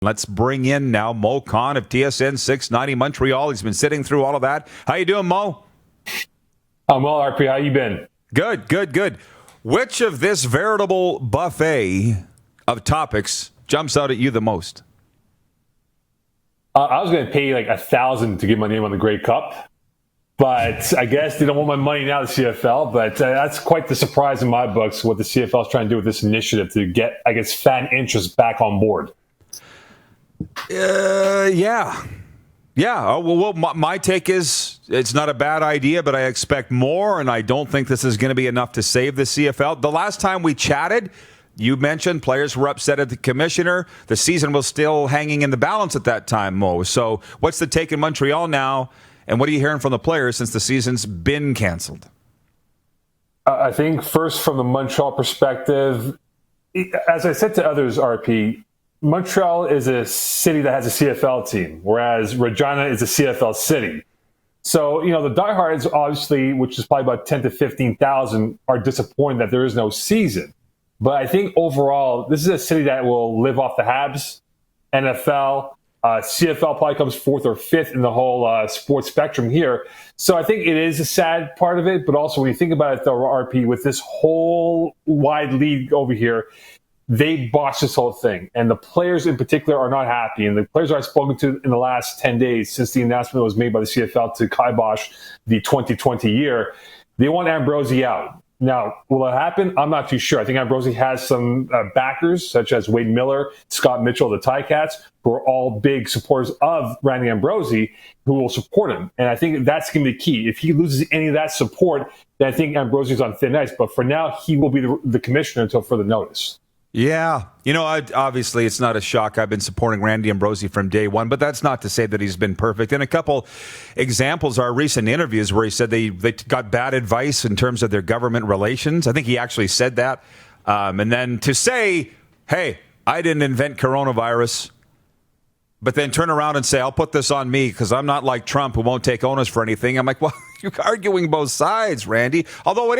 Let's bring in now Mo Khan of TSN690 Montreal. He's been sitting through all of that. How you doing, Mo? I'm well, RP. How you been? Good. Which of this veritable buffet of topics jumps out at you the most? I was going to pay like $1,000 to get my name on the Grey Cup, but I guess they don't want my money now, the CFL. But that's quite the surprise in my books, what the CFL is trying to do with this initiative to get, I guess, fan interest back on board. Yeah. Well, my take is it's not a bad idea, but I expect more, and I don't think this is going to be enough to save the CFL. The last time we chatted, you mentioned players were upset at the commissioner. The season was still hanging in the balance at that time, Mo. So what's the take in Montreal now, and what are you hearing from the players since the season's been canceled? I think first from the Montreal perspective, as I said to others, RP, Montreal is a city that has a CFL team, whereas Regina is a CFL city. So, the diehards, obviously, which is probably about 10 to 15,000, are disappointed that there is no season. But I think overall, this is a city that will live off the Habs, NFL, CFL probably comes fourth or fifth in the whole sports spectrum here. So I think it is a sad part of it. But also, when you think about it, though, RP, with this whole wide league over here, they botched this whole thing. And the players in particular are not happy. And the players I've spoken to in the last 10 days since the announcement was made by the CFL to kibosh the 2020 year, they want Ambrosie out. Now, will it happen? I'm not too sure. I think Ambrosie has some backers, such as Wade Miller, Scott Mitchell, the Ticats, who are all big supporters of Randy Ambrosie, who will support him. And I think that's going to be key. If he loses any of that support, then I think Ambrosie's on thin ice. But for now, he will be the commissioner until further notice. Yeah. Obviously, it's not a shock. I've been supporting Randy Ambrosie from day one, but that's not to say that he's been perfect. And a couple examples are recent interviews where he said they got bad advice in terms of their government relations. I think he actually said that. And then to say, hey, I didn't invent coronavirus, but then turn around and say, I'll put this on me because I'm not like Trump who won't take onus for anything. I'm like, well, you're arguing both sides, Randy. Although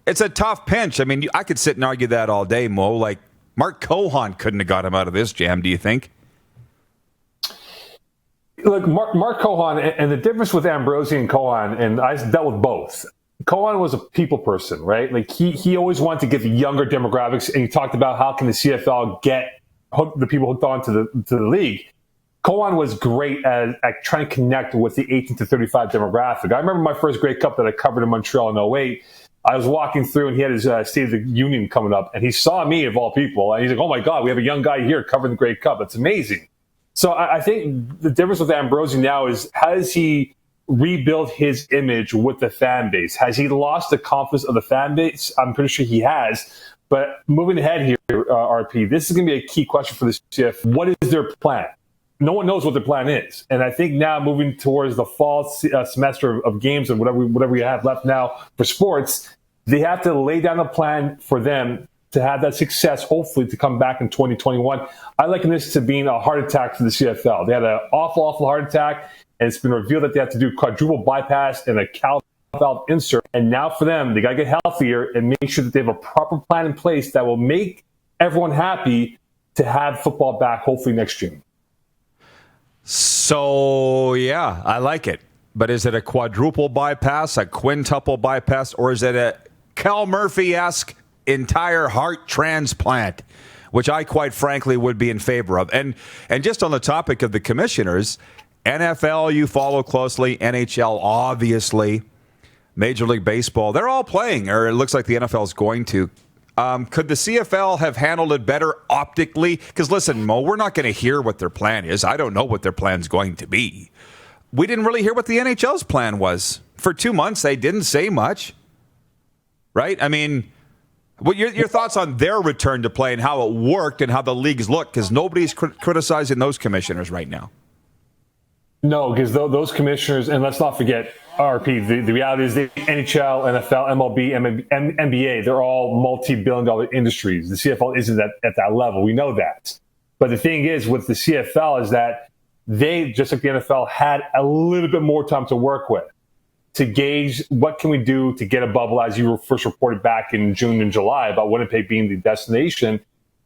it's a tough pinch. I mean, I could sit and argue that all day, Mo. Like, Mark Cohan couldn't have got him out of this jam, do you think? Look, Mark Cohan, and the difference with Ambrosie and Cohan, and I dealt with both. Cohan was a people person, right? Like, he always wanted to get the younger demographics, and he talked about how can the CFL get the people hooked on to the league. Cohan was great at trying to connect with the 18 to 35 demographic. I remember my first Grey Cup that I covered in Montreal in 2008. I was walking through, and he had his State of the Union coming up, and he saw me, of all people, and he's like, oh, my God, we have a young guy here covering the Grey Cup. It's amazing. So I think the difference with Ambrosie now is, has he rebuilt his image with the fan base? Has he lost the confidence of the fan base? I'm pretty sure he has. But moving ahead here, RP, this is going to be a key question for the CF. What is their plan? No one knows what their plan is. And I think now moving towards the fall semester of games and whatever we have left now for sports, they have to lay down a plan for them to have that success, hopefully, to come back in 2021. I liken this to being a heart attack for the CFL. They had an awful heart attack, and it's been revealed that they have to do quadruple bypass and a calf valve insert. And now for them, they got to get healthier and make sure that they have a proper plan in place that will make everyone happy to have football back, hopefully, next June. So, yeah, I like it. But is it a quadruple bypass, a quintuple bypass, or is it a Cal Murphy-esque entire heart transplant, which I quite frankly would be in favor of? And just on the topic of the commissioners, NFL you follow closely, NHL obviously, Major League Baseball, they're all playing, or it looks like the NFL is going to. Could the CFL have handled it better optically? Because listen, Mo, we're not going to hear what their plan is. I don't know what their plan's going to be. We didn't really hear what the NHL's plan was. For 2 months, they didn't say much. Right? I mean, what your thoughts on their return to play and how it worked and how the leagues look? Because nobody's criticizing those commissioners right now. No, because those commissioners, and let's not forget, RP, the reality is the NHL, NFL, MLB, NBA, they're all multi-billion-dollar industries. The CFL isn't at that level. We know that. But the thing is, with the CFL is that they, just like the NFL, had a little bit more time to work with to gauge what can we do to get a bubble, as you were first reported back in June and July about Winnipeg being the destination.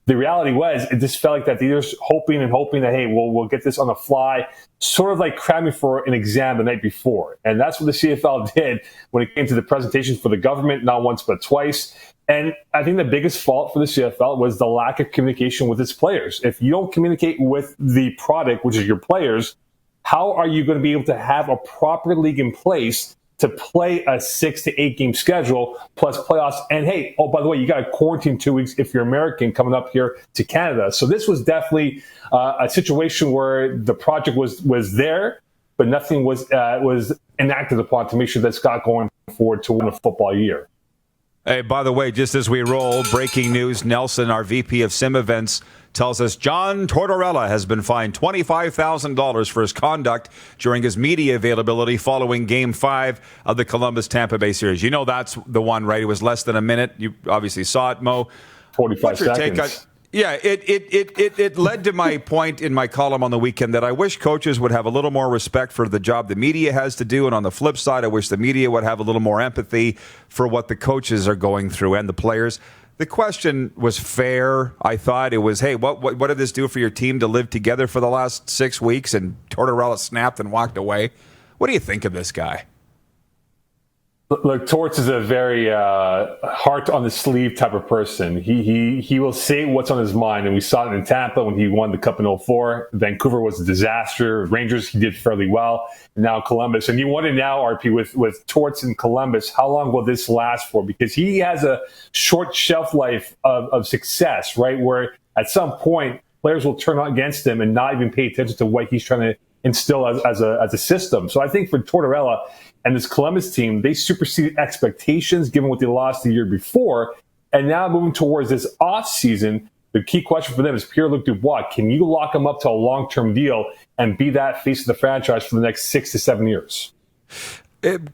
the reality was, it just felt like that they're just hoping that, hey, we'll get this on the fly, sort of like cramming for an exam the night before. And that's what the CFL did when it came to the presentations for the government, not once but twice. And I think the biggest fault for the CFL was the lack of communication with its players. If you don't communicate with the product, which is your players, how are you going to be able to have a proper league in place to play a 6 to 8 game schedule plus playoffs? And hey, oh, by the way, you got to quarantine 2 weeks if you're American coming up here to Canada. So this was definitely a situation where the project was there, but nothing was enacted upon to make sure that it's got going forward to win a football year. Hey, by the way, just as we roll, breaking news, Nelson, our VP of Sim Events, tells us John Tortorella has been fined $25,000 for his conduct during his media availability following Game 5 of the Columbus-Tampa Bay series. You know that's the one, right? It was less than a minute. You obviously saw it, Mo. 45 seconds. Yeah, it led to my point in my column on the weekend that I wish coaches would have a little more respect for the job the media has to do. And on the flip side, I wish the media would have a little more empathy for what the coaches are going through and the players. The question was fair. I thought it was, hey, what did this do for your team to live together for the last 6 weeks? And Tortorella snapped and walked away. What do you think of this guy? Look, Torts is a very heart on the sleeve type of person. He will say what's on his mind, and we saw it in Tampa when he won the Cup in 2004. Vancouver was a disaster. Rangers, he did fairly well. And now Columbus. And you wonder now, RP, with Torts in Columbus, how long will this last for? Because he has a short shelf life of success, right? Where at some point, players will turn against him and not even pay attention to what he's trying to instill as a system. So I think for Tortorella and this Columbus team, they superseded expectations given what they lost the year before. And now moving towards this off season, the key question for them is Pierre-Luc Dubois. Can you lock him up to a long-term and be that face of the franchise for the next 6 to 7 years?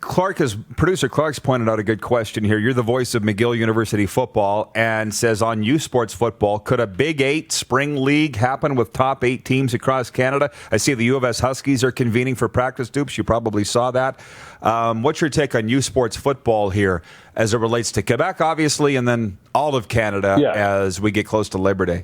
Producer Clark's pointed out a good question here. You're the voice of McGill University football and says on USports football, could a Big 8 spring league happen with top 8 teams across Canada? I see the U of S Huskies are convening for practice dupes. You probably saw that. What's your take on USports football here as it relates to Quebec, obviously, and then all of Canada as we get close to Labor Day?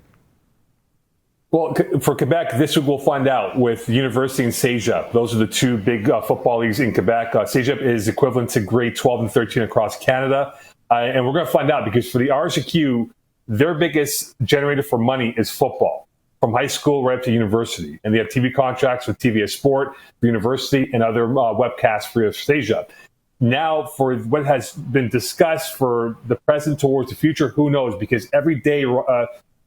Well, for Quebec, this week we'll find out with University and Cégep. Those are the two big football leagues in Quebec. Cégep is equivalent to grade 12 and 13 across Canada. And we're going to find out because for the RSQ, their biggest generator for money is football, from high school right up to university. And they have TV contracts with TVA Sport, for university, and other webcasts for Cégep. Now, for what has been discussed for the present towards the future, who knows? Because every day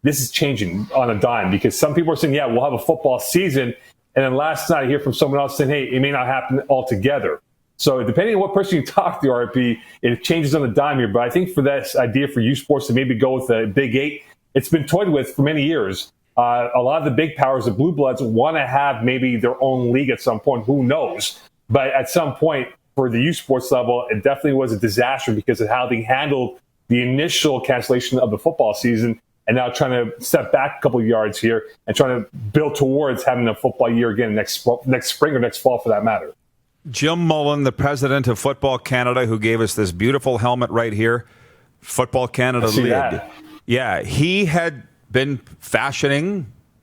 this is changing on a dime because some people are saying, yeah, we'll have a football season. And then last night I hear from someone else saying, hey, it may not happen altogether. So depending on what person you talk to, RP, it changes on a dime here. But I think for that idea for USports to maybe go with the Big 8, it's been toyed with for many years. A lot of the big powers, the Blue Bloods, want to have maybe their own league at some point. Who knows? But at some point, for the USports level, it definitely was a disaster because of how they handled the initial cancellation of the football season. And now trying to step back a couple of yards here and trying to build towards having a football year again next spring or next fall for that matter. Jim Mullen, the president of Football Canada, who gave us this beautiful helmet right here, Football Canada lid. Yeah, he had been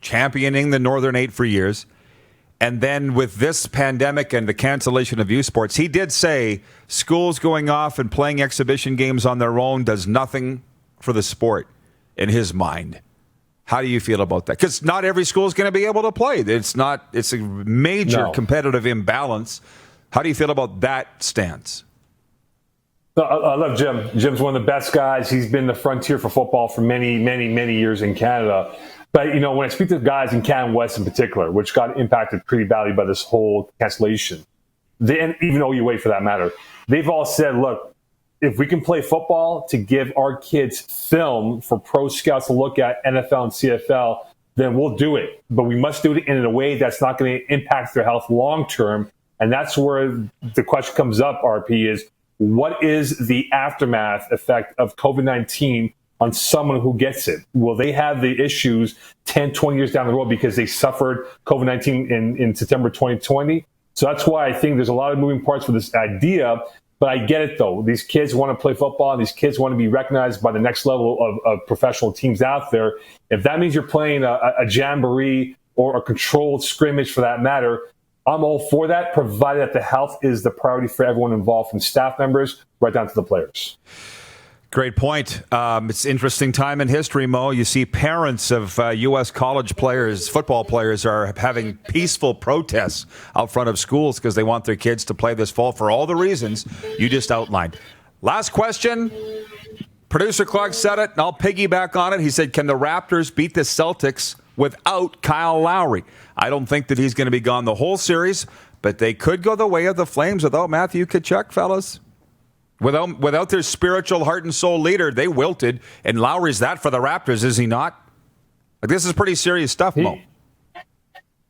championing the Northern 8 for years. And then with this pandemic and the cancellation of USports, he did say schools going off and playing exhibition games on their own does nothing for the sport. In his mind, how do you feel about that? Because not every school is going to be able to play. It's a major competitive imbalance. How do you feel about that stance? I love Jim. Jim's one of the best guys. He's been the frontier for football for many, many, many years in Canada. But, when I speak to guys in Canada West in particular, which got impacted pretty badly by this whole cancellation, and even OUA for that matter, they've all said, look, if we can play football to give our kids film for pro scouts to look at NFL and CFL, then we'll do it. But we must do it in a way that's not going to impact their health long term. And that's where the question comes up, RP, is what is the aftermath effect of COVID-19 on someone who gets it? Will they have the issues 10, 20 years down the road because they suffered COVID-19 in September 2020? So that's why I think there's a lot of moving parts for this idea. But I get it, though. These kids want to play football, and these kids want to be recognized by the next level of professional teams out there. If that means you're playing a jamboree or a controlled scrimmage for that matter, I'm all for that, provided that the health is the priority for everyone involved, from staff members right down to the players. Great point. It's an interesting time in history, Mo. You see parents of U.S. college players, football players, are having peaceful protests out front of schools because they want their kids to play this fall for all the reasons you just outlined. Last question. Producer Clark said it, and I'll piggyback on it. He said, can the Raptors beat the Celtics without Kyle Lowry? I don't think that he's going to be gone the whole series, but they could go the way of the Flames without Matthew Tkachuk, fellas. Without their spiritual heart and soul leader, they wilted. And Lowry's that for the Raptors, is he not? Like, this is pretty serious stuff, Mo.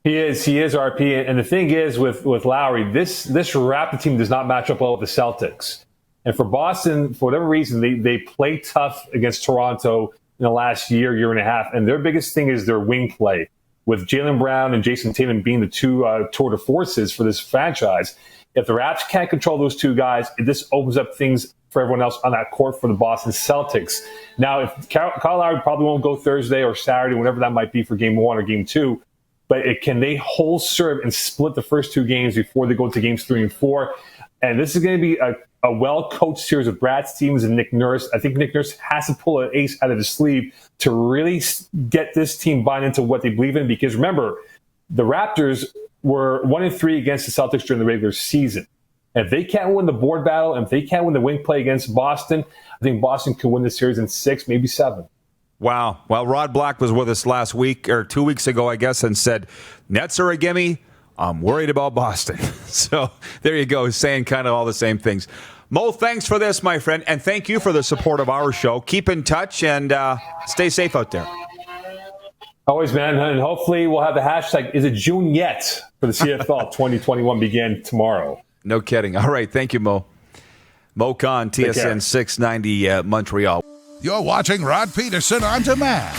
He is, RP. And the thing is with Lowry, this Raptor team does not match up well with the Celtics. And for Boston, for whatever reason, they play tough against Toronto in the last year and a half. And their biggest thing is their wing play, with Jaylen Brown and Jason Tatum being the two tour de forces for this franchise. If the Raps can't control those two guys, this opens up things for everyone else on that court for the Boston Celtics. Now, if Kyle Lowry probably won't go Thursday or Saturday, whatever that might be for game 1 or game 2, but can they hold serve and split the first 2 games before they go to games 3 and 4? And this is going to be a well-coached series with Brad Stevens and Nick Nurse. I think Nick Nurse has to pull an ace out of his sleeve to really get this team buying into what they believe in, because remember, the Raptors were 1-3 against the Celtics during the regular season. And if they can't win the board battle, and if they can't win the wing play against Boston, I think Boston could win the series in 6, maybe 7. Wow. Well, Rod Black was with us last week, or 2 weeks ago, I guess, and said, Nets are a gimme. I'm worried about Boston. So there you go, saying kind of all the same things. Mo, thanks for this, my friend, and thank you for the support of our show. Keep in touch and stay safe out there. Always, man. And hopefully we'll have the hashtag, is it June yet, for the CFL 2021 begin tomorrow. No kidding. All right. Thank you, Mo. Mo Khan, TSN 690 Montreal. You're watching Rod Pedersen On Demand.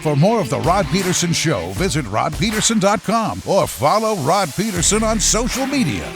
For more of The Rod Pedersen Show, visit rodpedersen.com or follow Rod Pedersen on social media.